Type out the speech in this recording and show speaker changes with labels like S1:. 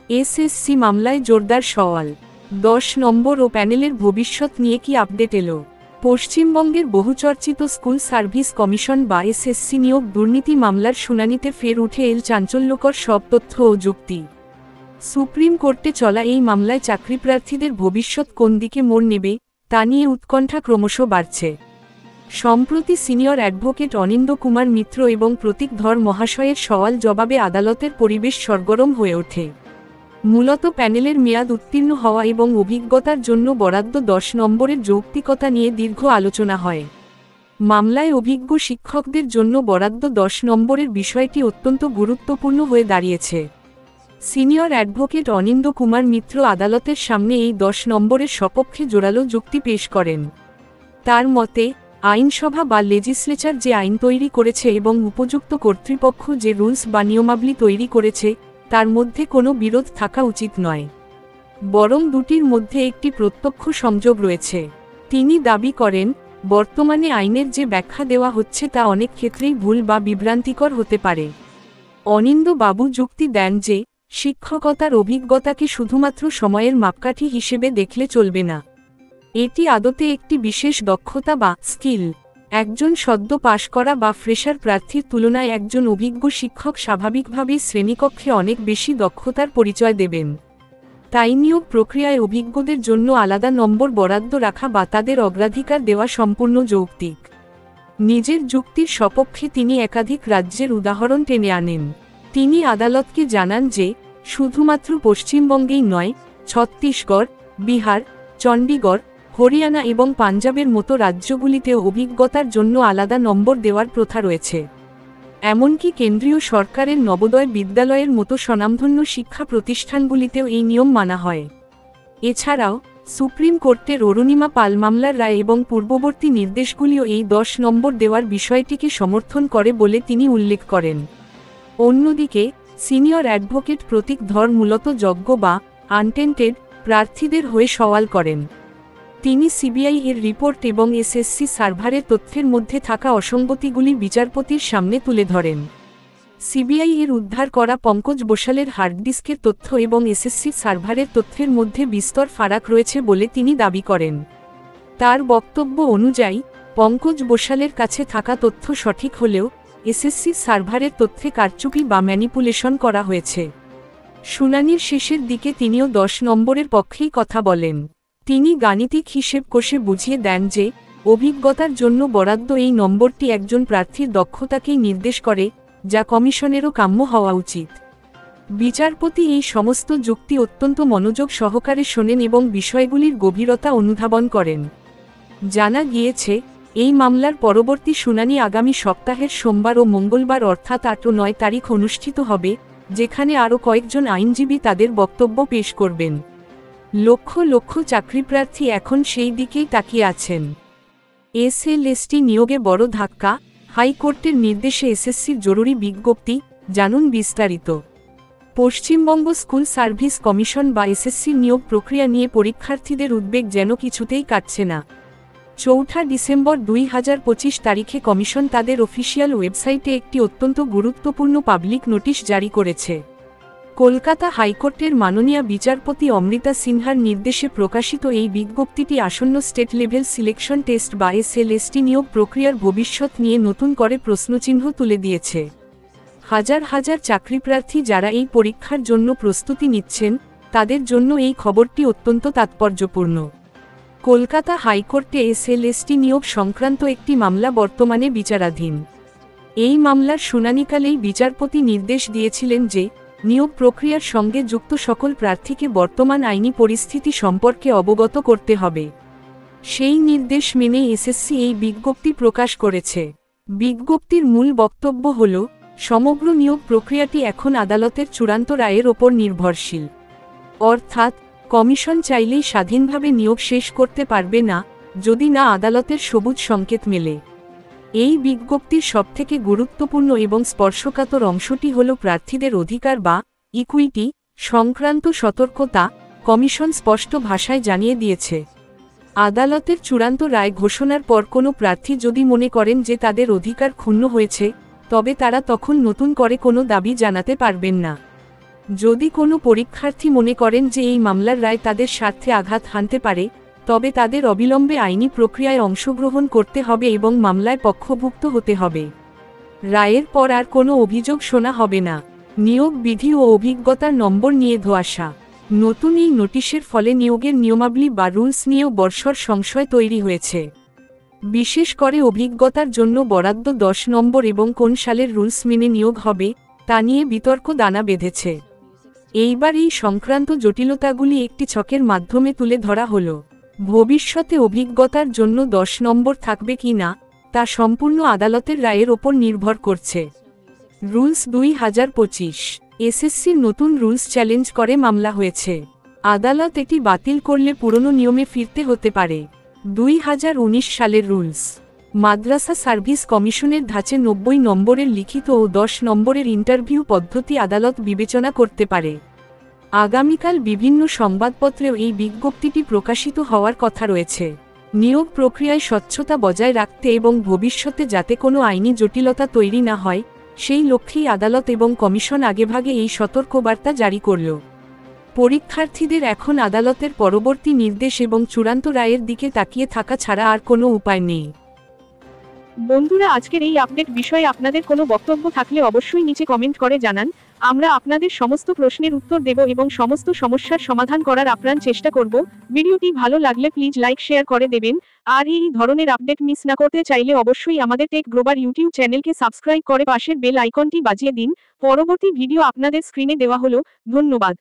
S1: SSC মামলায় জোরদার সওয়াল। 10 নম্বর ও প্যানেলের ভবিষ্যৎ নিয়ে কি আপডেট এলো? পশ্চিমবঙ্গের বহুচর্চিত স্কুল সার্ভিস কমিশন বা এসএসসি নিয়োগ দুর্নীতি মামলার শুনানিতে ফের উঠে এল চাঞ্চল্যকর সব তথ্য ও যুক্তি। সুপ্রিম কোর্টে চলা এই মামলায় চাকরিপ্রার্থীদের ভবিষ্যৎ কোন দিকে মোড় নেবে তা নিয়ে উৎকণ্ঠা ক্রমশ বাড়ছে। সম্প্রতি সিনিয়র অ্যাডভোকেট অনিন্দ কুমার মিত্র এবং প্রতীক ধর মহাশয়ের সওয়াল জবাবে আদালতের পরিবেশ সরগরম হয়ে ওঠে। মূলত প্যানেলের মেয়াদ উত্তীর্ণ হওয়া এবং অভিজ্ঞতার জন্য বরাদ্দ 10 নম্বরের যৌক্তিকতা নিয়ে দীর্ঘ আলোচনা হয়। মামলায় অভিজ্ঞ শিক্ষকদের জন্য বরাদ্দ 10 নম্বরের বিষয়টি অত্যন্ত গুরুত্বপূর্ণ হয়ে দাঁড়িয়েছে। সিনিয়র অ্যাডভোকেট অনিন্দ কুমার মিত্র আদালতের সামনে এই 10 নম্বরের সপক্ষে জোরালো যুক্তি পেশ করেন। তার মতে, আইনসভা বা লেজিসলেচার যে আইন তৈরি করেছে এবং উপযুক্ত কর্তৃপক্ষ যে রুলস বা নিয়মাবলী তৈরি করেছে তার মধ্যে কোনো বিরোধ থাকা উচিত নয়, বরং দুটির মধ্যে একটি প্রত্যক্ষ সংযোগ রয়েছে। তিনি দাবি করেন, বর্তমানে আইনের যে ব্যাখ্যা দেওয়া হচ্ছে তা অনেক ক্ষেত্রেই ভুল বা বিভ্রান্তিকর হতে পারে। অনিন্দ বাবু যুক্তি দেন যে, শিক্ষকতার অভিজ্ঞতাকে শুধুমাত্র সময়ের মাপকাঠি হিসেবে দেখলে চলবে না। এটি আদতে একটি বিশেষ দক্ষতা বা স্কিল। একজন সদ্য পাশ করা বা ফ্রেশার প্রার্থীর তুলনায় একজন অভিজ্ঞ শিক্ষক স্বাভাবিকভাবেই শ্রেণীকক্ষে অনেক বেশি দক্ষতার পরিচয় দেবেন। তাই নিয়োগ প্রক্রিয়ায় অভিজ্ঞদের জন্য আলাদা নম্বর বরাদ্দ রাখা বা তাদের অগ্রাধিকার দেওয়া সম্পূর্ণ যৌক্তিক। নিজের যুক্তির সপক্ষে তিনি একাধিক রাজ্যের উদাহরণ টেনে আনেন। তিনি আদালতকে জানান যে, শুধুমাত্র পশ্চিমবঙ্গেই নয়, ছত্তিশগড়, বিহার, চণ্ডীগড়, হরিয়ানা এবং পাঞ্জাবের মতো রাজ্যগুলিতেও অভিজ্ঞতার জন্য আলাদা নম্বর দেওয়ার প্রথা রয়েছে। এমনকি কেন্দ্রীয় সরকারের নবোদয় বিদ্যালয়ের মতো স্বনামধন্য শিক্ষা প্রতিষ্ঠানগুলিতেও এই নিয়ম মানা হয়। এছাড়াও, সুপ্রিম কোর্টের অরুণিমা পাল মামলার রায় এবং পূর্ববর্তী নির্দেশগুলিও এই 10 নম্বর দেওয়ার বিষয়টিকে সমর্থন করে বলে তিনি উল্লেখ করেন। অন্যদিকে, সিনিয়র অ্যাডভোকেট প্রতীক ধর মূলত যোগ্য বা আনটেন্টেড প্রার্থীদের হয়ে সওয়াল করেন। তিনি সিবিআই এর রিপোর্ট এবং এসএসসি সার্ভারের তথ্যের মধ্যে থাকা অসঙ্গতিগুলি বিচারপতির সামনে তুলে ধরেন। সিবিআই এর উদ্ধার করা পঙ্কজ বসালের হার্ডডিস্কের তথ্য এবং এসএসসি সার্ভারের তথ্যের মধ্যে বিস্তর ফারাক রয়েছে বলে তিনি দাবি করেন। তার বক্তব্য অনুযায়ী, পঙ্কজ বসালের কাছে থাকা তথ্য সঠিক হলেও এসএসসি সার্ভারের তথ্যে কারচুপি বা ম্যানিপুলেশন করা হয়েছে। শুনানির শেষের দিকে তিনিও 10 নম্বরের পক্ষেই কথা বলেন। তিনি গাণিতিক হিসেব কষে বুঝিয়ে দেন যে, অভিজ্ঞতার জন্য বরাদ্দ এই নম্বরটি একজন প্রার্থীর দক্ষতাকেই নির্দেশ করে, যা কমিশনেরও কাম্য হওয়া উচিত। বিচারপতি এই সমস্ত যুক্তি অত্যন্ত মনোযোগ সহকারে শোনেন এবং বিষয়গুলির গভীরতা অনুধাবন করেন। জানা গিয়েছে, এই মামলার পরবর্তী শুনানি আগামী সপ্তাহের সোমবার ও মঙ্গলবার অর্থাৎ 8 ও 9 তারিখ অনুষ্ঠিত হবে, যেখানে আরও কয়েকজন আইনজীবী তাদের বক্তব্য পেশ করবেন। লক্ষ লক্ষ চাকরিপ্রার্থী এখন সেই দিকেই তাকিয়ে আছেন। এসএলএসটি নিয়োগে বড় ধাক্কা, হাইকোর্টের নির্দেশে এসএসসির জরুরি বিজ্ঞপ্তি, জানুন বিস্তারিত। পশ্চিমবঙ্গ স্কুল সার্ভিস কমিশন বা এসএসসির নিয়োগ প্রক্রিয়া নিয়ে পরীক্ষার্থীদের উদ্বেগ যেন কিছুতেই কাটছে না। 4 ডিসেম্বর 2025 তারিখে কমিশন তাদের অফিসিয়াল ওয়েবসাইটে একটি অত্যন্ত গুরুত্বপূর্ণ পাবলিক নোটিশ জারি করেছে। কলকাতা হাইকোর্টের মাননীয় বিচারপতি অমৃতা সিনহার নির্দেশে প্রকাশিত এই বিজ্ঞপ্তিটি আসন্ন স্টেট লেভেল সিলেকশন টেস্ট বা এসএলএসটি নিয়োগ প্রক্রিয়ার ভবিষ্যৎ নিয়ে নতুন করে প্রশ্নচিহ্ন তুলে দিয়েছে। হাজার হাজার চাকরিপ্রার্থী যারা এই পরীক্ষার জন্য প্রস্তুতি নিচ্ছেন, তাদের জন্য এই খবরটি অত্যন্ত তাৎপর্যপূর্ণ। কলকাতা হাইকোর্টে এসএলএসটি নিয়োগ সংক্রান্ত একটি মামলা বর্তমানে বিচারাধীন। এই মামলার শুনানিকালেই বিচারপতি নির্দেশ দিয়েছিলেন যে, নিয়োগ প্রক্রিয়ার সঙ্গে যুক্ত সকল প্রার্থীকে বর্তমান আইনি পরিস্থিতি সম্পর্কে অবগত করতে হবে। সেই নির্দেশ মেনে এসএসসি এই বিজ্ঞপ্তি প্রকাশ করেছে। বিজ্ঞপ্তির মূল বক্তব্য হল, সমগ্র নিয়োগ প্রক্রিয়াটি এখন আদালতের চূড়ান্ত রায়ের ওপর নির্ভরশীল। অর্থাৎ, কমিশন চাইলেই স্বাধীনভাবে নিয়োগ শেষ করতে পারবে না, যদি না আদালতের সবুজ সংকেত মেলে। এই বিজ্ঞপ্তির সবথেকে গুরুত্বপূর্ণ এবং স্পর্শকাতর অংশটি হল প্রার্থীদের অধিকার বা ইকুইটি সংক্রান্ত সতর্কতা। কমিশন স্পষ্ট ভাষায় জানিয়ে দিয়েছে, আদালতের চূড়ান্ত রায় ঘোষণার পর কোনো প্রার্থী যদি মনে করেন যে তাদের অধিকার ক্ষুণ্ণ হয়েছে, তবে তারা তখন নতুন করে কোনো দাবি জানাতে পারবেন না। যদি কোনো পরীক্ষার্থী মনে করেন যে এই মামলার রায় তাদের স্বার্থে আঘাত হানতে পারে, তবে তাদের অবিলম্বে আইনি প্রক্রিয়ায় অংশগ্রহণ করতে হবে এবং মামলায় পক্ষভুক্ত হতে হবে। রায়ের পর আর কোনো অভিযোগ শোনা হবে না। নিয়োগ বিধি ও অভিজ্ঞতার নম্বর নিয়ে ধোঁয়াশা। নতুন এই নোটিশের ফলে নিয়োগের নিয়মাবলী বা রুলস নিয়েও বর্ষর সংশয় তৈরি হয়েছে। বিশেষ করে অভিজ্ঞতার জন্য বরাদ্দ 10 নম্বর এবং কোন সালের রুলস মেনে নিয়োগ হবে তা নিয়ে বিতর্ক দানা বেঁধেছে। এইবার এই সংক্রান্ত জটিলতাগুলি একটি ছকের মাধ্যমে তুলে ধরা হলো। ভবিষ্যতে অভিজ্ঞতার জন্য 10 নম্বর থাকবে কি না তা সম্পূর্ণ আদালতের রায়ের ওপর নির্ভর করছে। রুলস 2025 এসএসসির নতুন রুলস চ্যালেঞ্জ করে মামলা হয়েছে। আদালত এটি বাতিল করলে পুরনো নিয়মে ফিরতে হতে পারে। 2019 সালের রুলস। মাদ্রাসা সার্ভিস কমিশনের ধাঁচে 90 নম্বরের লিখিত ও 10 নম্বরের ইন্টারভিউ পদ্ধতি আদালত বিবেচনা করতে পারে। আগামীকাল বিভিন্ন সংবাদপত্রেও এই বিজ্ঞপ্তিটি প্রকাশিত হওয়ার কথা রয়েছে। নিয়োগ প্রক্রিয়ায় স্বচ্ছতা বজায় রাখতে এবং ভবিষ্যতে যাতে কোনো আইনি জটিলতা তৈরি না হয়, সেই লক্ষ্যেই আদালত এবং কমিশন আগেভাগে এই সতর্কবার্তা জারি করল। পরীক্ষার্থীদের এখন আদালতের পরবর্তী নির্দেশ এবং চূড়ান্ত রায়ের দিকে তাকিয়ে থাকা ছাড়া আর কোনো উপায় নেই।
S2: বন্ধুরা, আজকের এই আপডেট বিষয়ে আপনাদের কোনো বক্তব্য থাকলে অবশ্যই নিচে কমেন্ট করে জানান। আমরা আপনাদের সমস্ত প্রশ্নের উত্তর দেব এবং সমস্ত সমস্যার সমাধান করার আপ্রাণ চেষ্টা করব। ভিডিওটি ভালো লাগলে প্লিজ লাইক শেয়ার করে দেবেন। আর এই ধরনের আপডেট মিস না করতে চাইলে অবশ্যই আমাদের টেক গ্লোবাল ইউটিউব চ্যানেলকে সাবস্ক্রাইব করে পাশের বেল আইকনটি বাজিয়ে দিন। পরবর্তী ভিডিও আপনাদের স্ক্রিনে দেওয়া হলো। ধন্যবাদ।